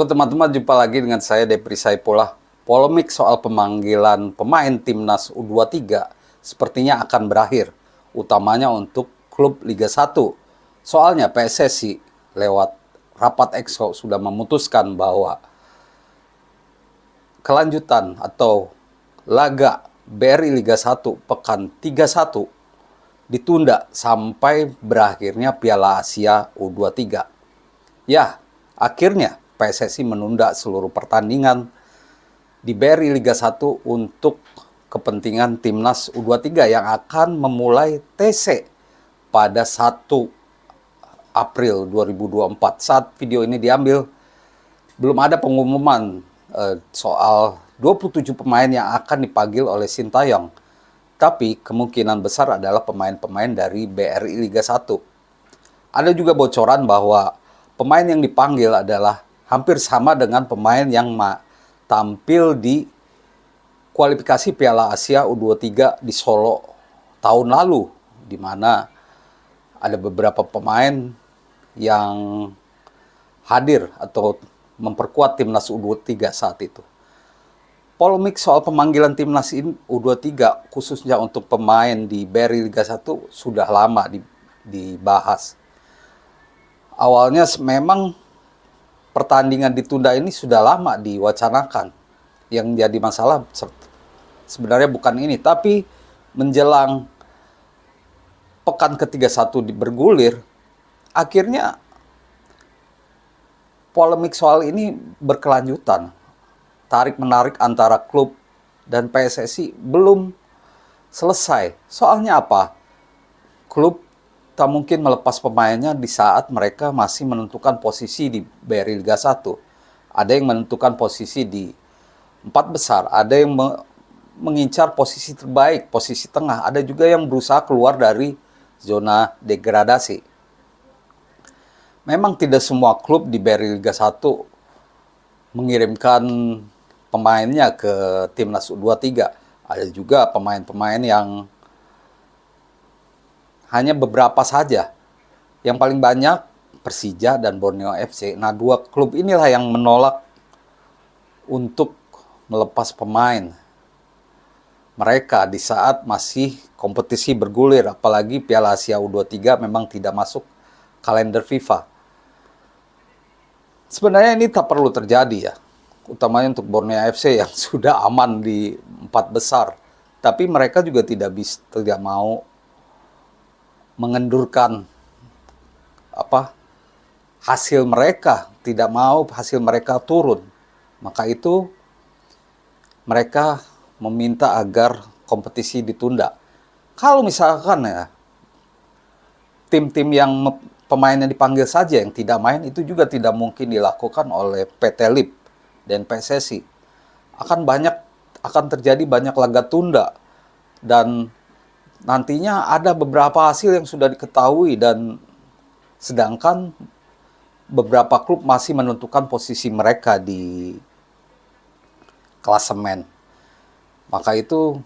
Halo teman-teman, jumpa lagi dengan saya Depri Saipullah. Polemik soal pemanggilan pemain timnas U23 sepertinya akan berakhir, utamanya untuk klub Liga 1. Soalnya PSSI lewat rapat EXCO sudah memutuskan bahwa kelanjutan atau laga BRI Liga 1 pekan 31 ditunda sampai berakhirnya Piala Asia U23. Ya, akhirnya PSSI menunda seluruh pertandingan di BRI Liga 1 untuk kepentingan Timnas U23 yang akan memulai TC pada 1 April 2024. Saat video ini diambil, belum ada pengumuman soal 27 pemain yang akan dipanggil oleh Sintayong. Tapi kemungkinan besar adalah pemain-pemain dari BRI Liga 1. Ada juga bocoran bahwa pemain yang dipanggil adalah hampir sama dengan pemain yang tampil di kualifikasi Piala Asia U23 di Solo tahun lalu, di mana ada beberapa pemain yang hadir atau memperkuat timnas U23 saat itu. Polemik soal pemanggilan timnas U23 khususnya untuk pemain di BRI Liga 1 sudah lama dibahas. Awalnya memang pertandingan ditunda ini sudah lama diwacanakan. Yang jadi masalah sebenarnya bukan ini, tapi menjelang pekan ke-31 bergulir, akhirnya polemik soal ini berkelanjutan. Tarik-menarik antara klub dan PSSI belum selesai. Soalnya apa? Klub tak mungkin melepas pemainnya di saat mereka masih menentukan posisi di BRI Liga 1. Ada yang menentukan posisi di 4 besar, ada yang mengincar posisi terbaik, posisi tengah, ada juga yang berusaha keluar dari zona degradasi. Memang tidak semua klub di BRI Liga 1 mengirimkan pemainnya ke timnas U23. Ada juga pemain-pemain yang hanya beberapa saja. Yang paling banyak Persija dan Borneo FC. Nah, dua klub inilah yang menolak untuk melepas pemain mereka di saat masih kompetisi bergulir. Apalagi Piala Asia U23 memang tidak masuk kalender FIFA. Sebenarnya ini tak perlu terjadi ya. Utamanya untuk Borneo FC yang sudah aman di 4 besar. Tapi mereka juga tidak mau mengendurkan hasil mereka, tidak mau hasil mereka turun. Maka itu mereka meminta agar kompetisi ditunda. Kalau misalkan ya tim-tim yang pemainnya dipanggil saja yang tidak main, itu juga tidak mungkin dilakukan oleh PT LIP dan PSSI. Akan terjadi banyak laga tunda, dan nantinya ada beberapa hasil yang sudah diketahui, dan sedangkan beberapa klub masih menentukan posisi mereka di klasemen. Maka itu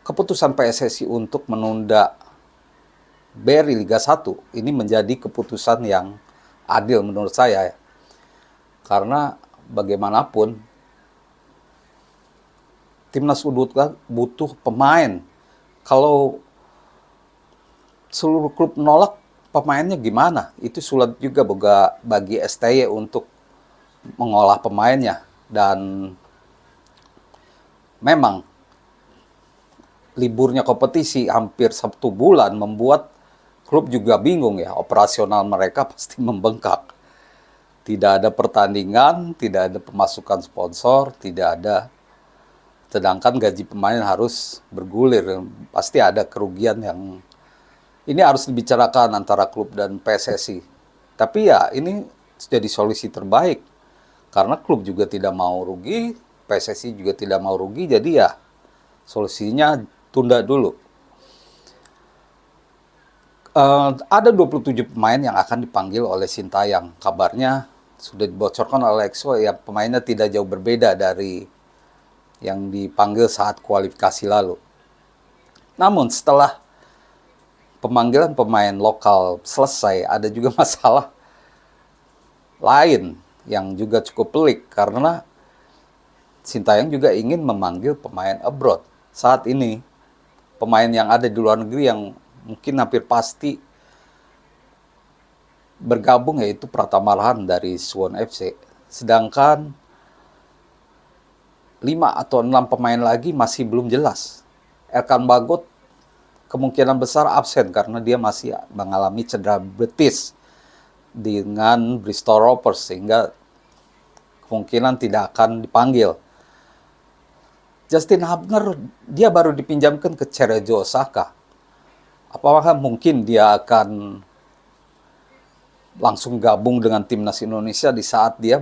keputusan PSSI untuk menunda BRI Liga 1 ini menjadi keputusan yang adil menurut saya. Karena bagaimanapun timnas U23 butuh pemain. Kalau seluruh klub menolak, pemainnya gimana? Itu sulit juga bagi STY untuk mengolah pemainnya. Dan memang liburnya kompetisi hampir 1 bulan membuat klub juga bingung ya. Operasional mereka pasti membengkak. Tidak ada pertandingan, tidak ada pemasukan sponsor, tidak ada. Sedangkan gaji pemain harus bergulir, pasti ada kerugian yang ini harus dibicarakan antara klub dan PSSI. Tapi ya ini jadi solusi terbaik, karena klub juga tidak mau rugi, PSSI juga tidak mau rugi, jadi ya solusinya tunda dulu. Ada 27 pemain yang akan dipanggil oleh Sintayong. Kabarnya sudah dibocorkan oleh EXCO ya, pemainnya tidak jauh berbeda dari yang dipanggil saat kualifikasi lalu. Namun setelah pemanggilan pemain lokal selesai, ada juga masalah lain yang juga cukup pelik karena Sintayong juga ingin memanggil pemain abroad. Saat ini pemain yang ada di luar negeri yang mungkin hampir pasti bergabung yaitu Pratama Arhan dari Suwon FC. Sedangkan 5 atau 6 pemain lagi masih belum jelas. Elkan Bagot kemungkinan besar absen karena dia masih mengalami cedera betis dengan Bristol Rovers sehingga kemungkinan tidak akan dipanggil. Justin Hubner dia baru dipinjamkan ke Cerezo Osaka. Apakah mungkin dia akan langsung gabung dengan timnas Indonesia di saat dia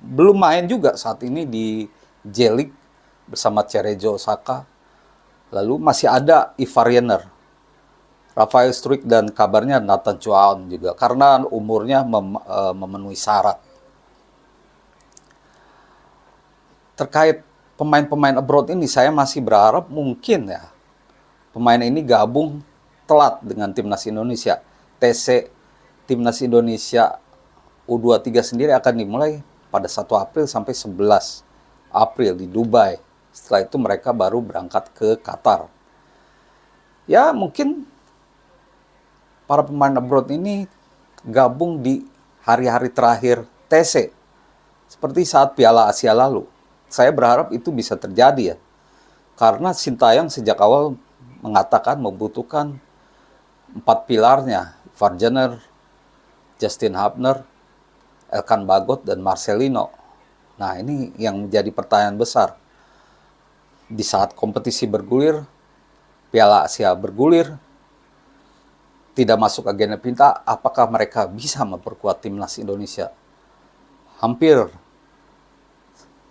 belum main juga saat ini di J-League bersama Cerezo Osaka. Lalu masih ada Ivar Jenner, Rafael Struijk, dan kabarnya Nathan Chuaon juga karena umurnya memenuhi syarat. Terkait pemain-pemain abroad ini saya masih berharap mungkin ya pemain ini gabung telat dengan timnas Indonesia. TC timnas Indonesia U23 sendiri akan dimulai pada 1 April sampai 11 April di Dubai. Setelah itu mereka baru berangkat ke Qatar. Ya mungkin para pemain abroad ini gabung di hari-hari terakhir TC. Seperti saat Piala Asia lalu. Saya berharap itu bisa terjadi ya. Karena Sintayong sejak awal mengatakan membutuhkan 4 pilarnya. Ivar Jenner, Justin Hubner, Elkan Bagot, dan Marcelino. Nah ini yang menjadi pertanyaan besar. Di saat kompetisi bergulir, Piala Asia bergulir, tidak masuk agenda pinta, apakah mereka bisa memperkuat timnas Indonesia? Hampir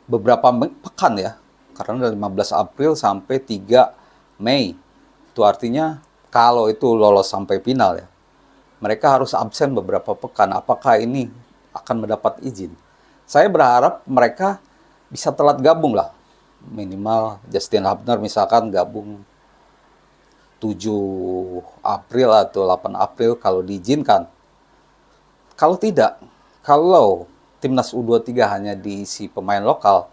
beberapa pekan ya, karena dari 15 April sampai 3 Mei. Itu artinya kalau itu lolos sampai final ya, mereka harus absen beberapa pekan. Apakah ini akan mendapat izin? Saya berharap mereka bisa telat gabung lah. Minimal Justin Hubner misalkan gabung 7 April atau 8 April kalau diizinkan. Kalau tidak, kalau timnas U23 hanya diisi pemain lokal,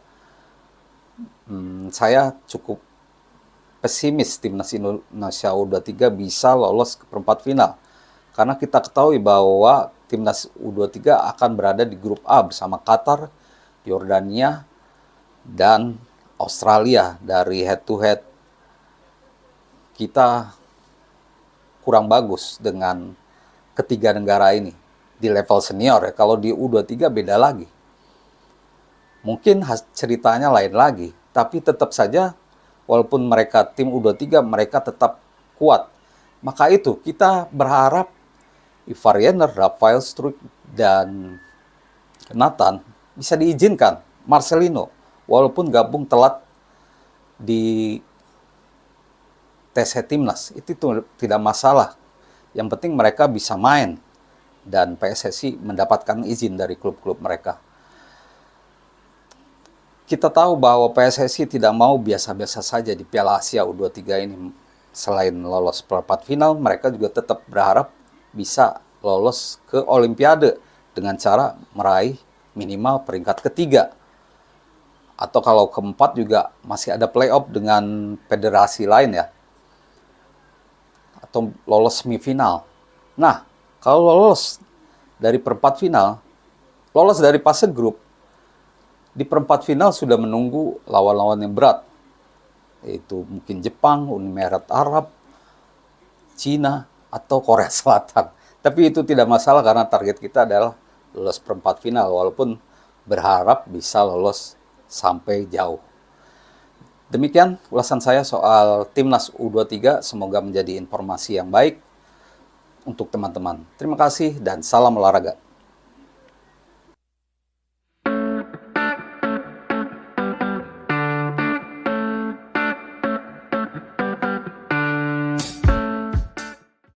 saya cukup pesimis timnas Indonesia U23 bisa lolos ke perempat final. Karena kita ketahui bahwa timnas U23 akan berada di grup A bersama Qatar, Yordania, dan Australia. Dari head to head kita kurang bagus dengan ketiga negara ini di level senior ya. Kalau di U23 beda lagi. Mungkin ceritanya lain lagi, tapi tetap saja walaupun mereka tim U23 mereka tetap kuat. Maka itu kita berharap Ivar Jenner, Rafael Struijk, dan Nathan bisa diizinkan. Marcelino walaupun gabung telat di TC Timnas itu tidak masalah. Yang penting mereka bisa main dan PSSI mendapatkan izin dari klub-klub mereka. Kita tahu bahwa PSSI tidak mau biasa-biasa saja di Piala Asia U23 ini. Selain lolos perempat final, mereka juga tetap berharap bisa lolos ke Olimpiade dengan cara meraih minimal peringkat ketiga. Atau kalau keempat juga masih ada playoff dengan federasi lain ya. Atau lolos semifinal. Nah, kalau lolos dari perempat final, lolos dari fase grup, di perempat final sudah menunggu lawan-lawan yang berat. Yaitu mungkin Jepang, Uni Emirat Arab, Cina, atau Korea Selatan. Tapi itu tidak masalah karena target kita adalah lolos perempat final. Walaupun berharap bisa lolos sampai jauh. Demikian ulasan saya soal Timnas U23. Semoga menjadi informasi yang baik untuk teman-teman. Terima kasih dan salam olahraga.